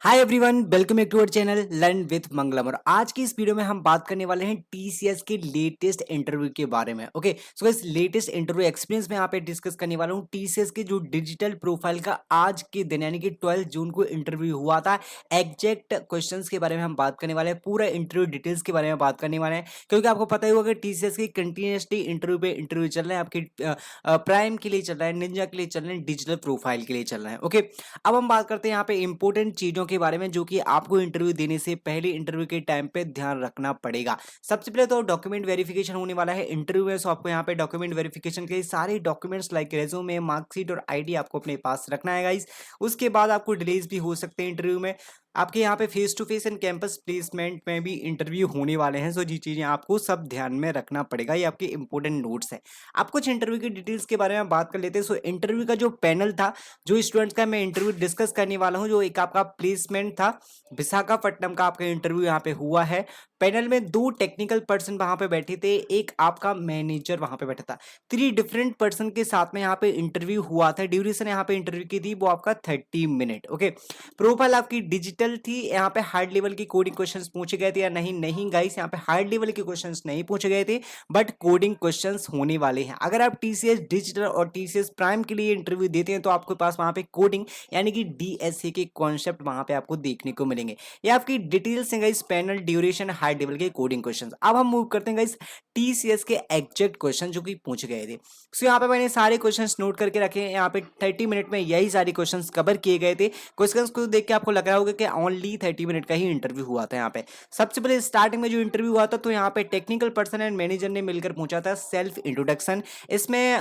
Hi everyone, welcome back to our channel learn with Mangalam. और आज की इस वीडियो में हम बात करने वाले हैं टीसीएस के लेटेस्ट इंटरव्यू के बारे में। ओके, सो इस लेटेस्ट इंटरव्यू एक्सपीरियंस में यहाँ पे डिस्कस करने वाला हूँ टीसीएस के जो डिजिटल प्रोफाइल का आज के दिन यानी कि 12 जून को इंटरव्यू हुआ था। एग्जैक्ट क्वेश्चंस के बारे में हम बात करने वाले हैं, पूरा इंटरव्यू डिटेल्स के बारे में बात करने वाले हैं, क्योंकि आपको पता ही होगा कि टीसीएस की कंटिन्यूसली इंटरव्यू पे इंटरव्यू चल रहे हैं। आपकी प्राइम के लिए चल रहा है, निंजा के लिए चल रहे हैं, डिजिटल प्रोफाइल के लिए चल रहे हैं। ओके, अब हम बात करते हैं यहाँ पे इंपॉर्टेंट चीजों के बारे में जो कि आपको इंटरव्यू देने से पहले इंटरव्यू के टाइम पे ध्यान रखना पड़ेगा। सबसे पहले तो डॉक्यूमेंट वेरिफिकेशन होने वाला है इंटरव्यू में, सो आपको यहाँ पे डॉक्यूमेंट वेरिफिकेशन के सारे डॉक्यूमेंट्स लाइक रेज्यूमे, मार्कशीट और आईडी आपको अपने पास रखना है गाइस। उसके बाद आपको डिलेज भी हो सकते हैं इंटरव्यू में। आपके यहाँ पे face to face and campus placement में भी इंटरव्यू होने वाले हैं, सो ये चीजें आपको सब ध्यान में रखना पड़ेगा। ये आपके इंपॉर्टेंट नोट्स है। आप कुछ इंटरव्यू की डिटेल्स के बारे में बात कर लेते हैं। सो इंटरव्यू का जो पैनल था, जो स्टूडेंट्स का मैं इंटरव्यू डिस्कस करने वाला हूं, जो एक आपका प्लेसमेंट था, विशाखापट्टनम का आपका इंटरव्यू यहाँ पे हुआ है। पैनल में 2 टेक्निकल पर्सन वहां पे बैठे थे, एक आपका मैनेजर वहां पे बैठा था। 3 डिफरेंट पर्सन के साथ में यहाँ पे इंटरव्यू हुआ था। ड्यूरेशन यहाँ पे इंटरव्यू की थी वो आपका 30 मिनट। ओके, प्रोफाइल आपकी डिजिटल थी। यहाँ पे हार्ड लेवल की कोडिंग क्वेश्चंस पूछे गए थे या नहीं? नहीं गाइस, यहाँ पे हार्ड लेवल के क्वेश्चंस नहीं पूछे गए थे, बट कोडिंग क्वेश्चंस होने वाले हैं। अगर आप टीसीएस डिजिटल और टीसीएस प्राइम के लिए इंटरव्यू देते हैं तो आपके पास वहां पे कोडिंग यानी कि डीएसए के कॉन्सेप्ट वहां पे आपको देखने को मिलेंगे। ये आपकी डिटेल्स है guys, panel, duration, high level के कोडिंग क्वेश्चंस। अब हम मूव करते हैं गाइस टीसीएस के एग्जैक्ट क्वेश्चन जो कि पूछे गए थे। सो यहाँ पे मैंने सारे क्वेश्चंस नोट करके रखे हैं। यहाँ पे 30 मिनट में यही सारे क्वेश्चंस कवर किए गए थे। क्वेश्चंस को देख के आपको लग रहा होगा कि ओनली 30 मिनट का ही इंटरव्यू हुआ था। यहाँ पे सबसे पहले स्टार्टिंग में जो इंटरव्यू हुआ था, तो यहाँ पे टेक्निकल पर्सन एंड मैनेजर ने मिलकर पूछा था सेल्फ इंट्रोडक्शन। इसमें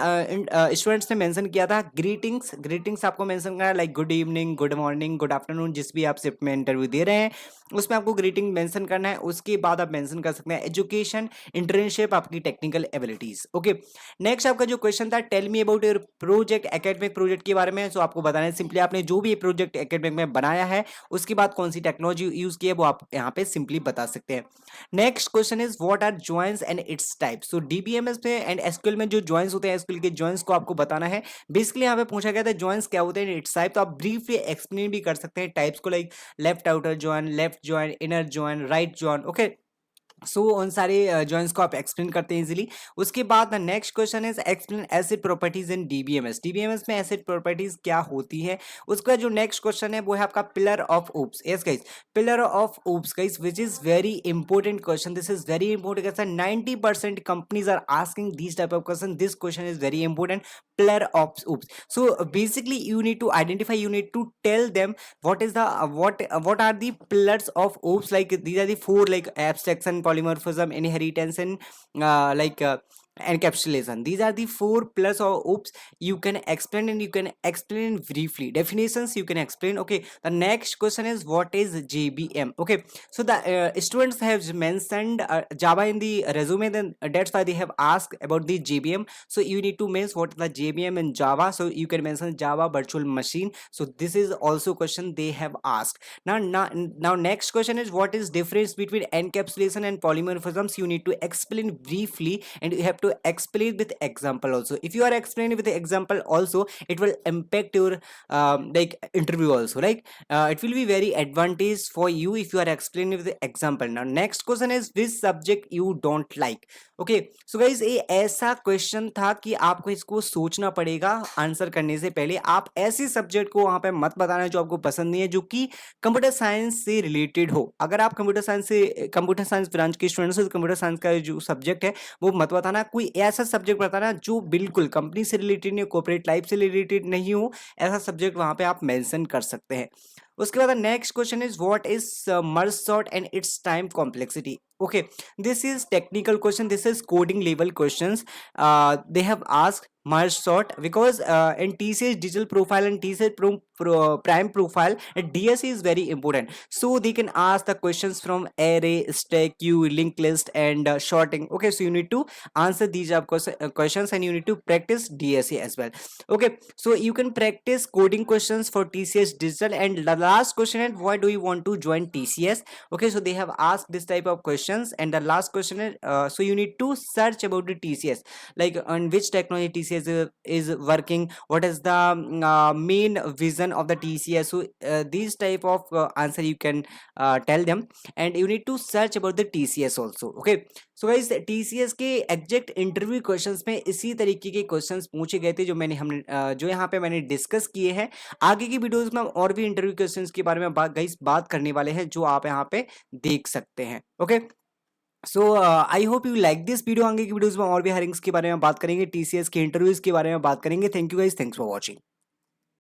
स्टूडेंट्स ने मेंशन किया था ग्रीटिंग्स। ग्रीटिंग्स आपको मेंशन करना है like good evening, good morning, good afternoon, जिस भी आप शिफ्ट में इंटरव्यू दे रहे हैं उसमें आपको ग्रीटिंग मेंशन करना है। उसके बाद आप मेंशन कर सकते हैं एजुकेशन, इंटर्नशिप, आपकी टेक्निकल एबिलिटीज। ओके, नेक्स्ट आपका जो क्वेश्चन था, tell me about your project, academic project के बारे में। सो आपको बताना है सिंपली आपने जो भी प्रोजेक्ट एकेडमिक में बनाया है, उसके बाद कौन सी टेक्नोलॉजी यूज की है वो आप यहाँ पे सिंपली बता सकते हैं। Next question is what are joins and its types. So DBMS में एंड एसक्यूएल में जो जॉइंस होते हैं, एसक्यूएल के जॉइंस को आपको बताना है। बेसिकली यहाँ पे पूछा गया था जॉइंस क्या होते हैं, इट्स टाइप। तो आप ब्रीफली एक्सप्लेन भी कर सकते हैं टाइप्स को, like left outer join, left join, inner join, right join. Okay, so उन सारे जॉइंस को आप एक्सप्लेन करते हैं इजीली। उसके बाद the next question is explain acid properties in DBMS. DBMS में एसिड प्रॉपर्टीज क्या होती है। उसके बाद जो नेक्स्ट क्वेश्चन है वो है आपका pillar of OOPs. Yes guys, pillar of OOPs guys, which is very important question. This is very important question. 90% companies are asking this type of question. This question is very important, pillar of oops. So basically you need to identify, you need to tell them what is the what are the pillars of oops. Like these are the 4, like abstraction, polymorphism, inheritance, and encapsulation. These are the 4 pillars of oops. You can explain, and you can explain briefly. Definitions you can explain. Okay, the next question is what is JVM. Okay, so the students have mentioned Java in the resume, then that's why they have asked about the JVM. So you need to mention what is the JVM in Java. So you can mention Java virtual machine. So this is also question they have asked. Now next question is what is difference between encapsulation and polymorphisms. You need to explain briefly, and you have to explain with example also. If you are explaining with the example also, it will impact your like interview also. Like it will be very advantage for you if you are explaining with the example. Now next question is which subject you don't like. Okay, so guys ये ऐसा question था कि आपको इसको सोचना पड़ेगा answer करने से पहले। आप ऐसे सब्जेक्ट को वहां पे मत बताना जो आपको पसंद नहीं है, जो कि कंप्यूटर साइंस से रिलेटेड हो। अगर आप कंप्यूटर साइंस ब्रांच के स्टूडेंट्स हो, कंप्यूटर साइंस का जो सब्जेक्ट है वो मत बताना। कोई ऐसा सब्जेक्ट बताना जो बिल्कुल कंपनी से रिलेटेड नहीं हो, कॉर्पोरेट लाइफ से रिलेटेड नहीं हो, ऐसा सब्जेक्ट वहां पे आप मेंशन कर सकते हैं। उसके बाद next question is what is merge sort and it's time complexity. Okay, this is technical question, this is coding level questions. They have asked merge sort because in TCS digital profile and TCS prime profile, DSE is very important. So they can ask the questions from array, stack, queue, linked list, and sorting. Okay, so you need to answer these questions, and you need to practice DSE as well. Okay, so you can practice coding questions for TCS digital. And the last question is why do you want to join TCS. Okay, so they have asked this type of question. questions, and the last question is so you need to search about the TCS, like on which technology TCS is working, what is the main vision of the TCS. So these type of answer you can tell them, and you need to search about the TCS also. Okay, so guys TCS के exact interview questions में इसी तरीके के questions पूछे गए थे जो हमने जो यहाँ पे मैंने डिस्कस किए हैं। आगे की वीडियोस में हम और भी इंटरव्यू क्वेश्चंस के बारे में बात करने वाले हैं जो आप यहाँ पे देख सकते हैं। Okay, so I hope you like this video. आगे की वीडियोस में और भी हायरिंग्स के बारे में बात करेंगे, टीसीएस के इंटरव्यूज के बारे में बात करेंगे। Thank you guys, thanks for watching.